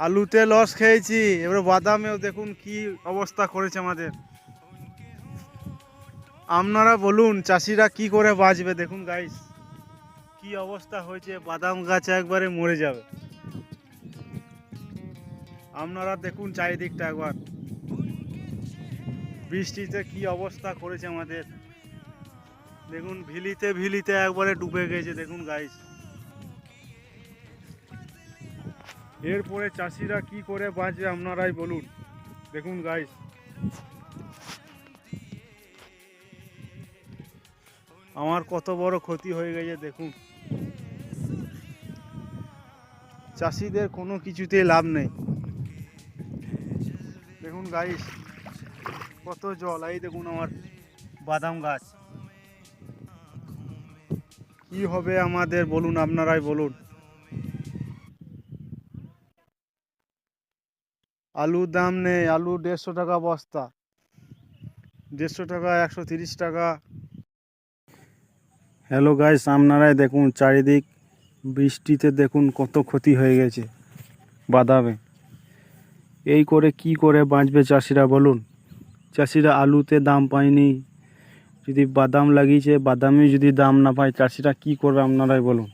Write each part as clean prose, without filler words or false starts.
আলুতে লস খেয়েছি, এবারে বাদামেও দেখুন কি অবস্থা করেছে আমাদের। আপনারা বলুন চাষিরা কি করে বাঁচবে? দেখুন গাইস কি অবস্থা হয়েছে, বাদাম গাছ একবারে মরে যাবে। আপনারা দেখুন চারিদিকটা একবার, বৃষ্টিতে কি অবস্থা করেছে আমাদের। দেখুন ভিলিতে ভিলিতে একবারে ডুবে গেছে দেখুন গাইস। এরপরে চাষিরা কি করে বাঁচবে আপনারাই বলুন। দেখুন গাইস আমার কত বড় ক্ষতি হয়ে গেছে দেখুন। চাষিদের কোনো কিছুতেই লাভ নেই। দেখুন গাইস কত জল, এই দেখুন আমার বাদাম গাছ। কি হবে আমাদের বলুন, আপনারাই বলুন। আলুর দাম নেই, আলু 150 টাকা বস্তা, 150 টাকা, 130 টাকা। হ্যালো গাইস, আপনারাই দেখুন চারিদিক বৃষ্টিতে দেখুন কত ক্ষতি হয়ে গেছে বাদামে। এই করে কি করে বাঁচবে চাষিরা বলুন? চাষিরা আলুতে দাম পায়নি, যদি বাদাম লাগিয়েছে বাদামে যদি দাম না পায় চাষিরা কি করবে আপনারাই বলুন।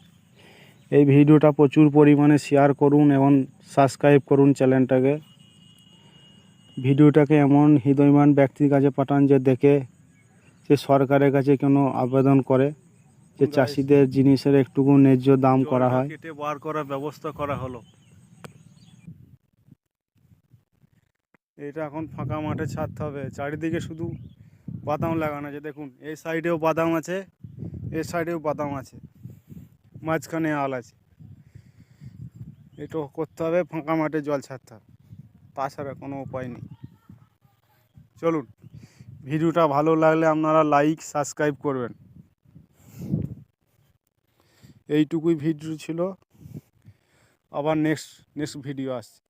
এই ভিডিওটা প্রচুর পরিমাণে শেয়ার করুন এবং সাবস্ক্রাইব করুন চ্যানেলটাকে। ভিডিওটাকে এমন হৃদয়বান ব্যক্তির কাছে পাঠান যে দেখে যে সরকারের কাছে কোনো আবেদন করে যে চাষিদের জিনিসের একটুকু ন্যায্য দাম করা হয়। কেটে বার করার ব্যবস্থা করা হলো। এটা এখন ফাঁকা মাঠে ছাড়তে হবে। চারিদিকে শুধু বাদাম লাগানো আছে দেখুন, এই সাইডেও বাদাম আছে, এই সাইডেও বাদাম আছে, মাঝখানে আল আছে। এটা করতে হবে, ফাঁকা মাঠে জল ছাড়তে হবে, তাছাড়া কোনো উপায় নেই। চলুন, ভিডিওটা ভালো লাগলে আপনারা লাইক সাবস্ক্রাইব করবেন। এইটুকুই ভিডিও ছিল, আবার নেক্সট ভিডিও আসছে।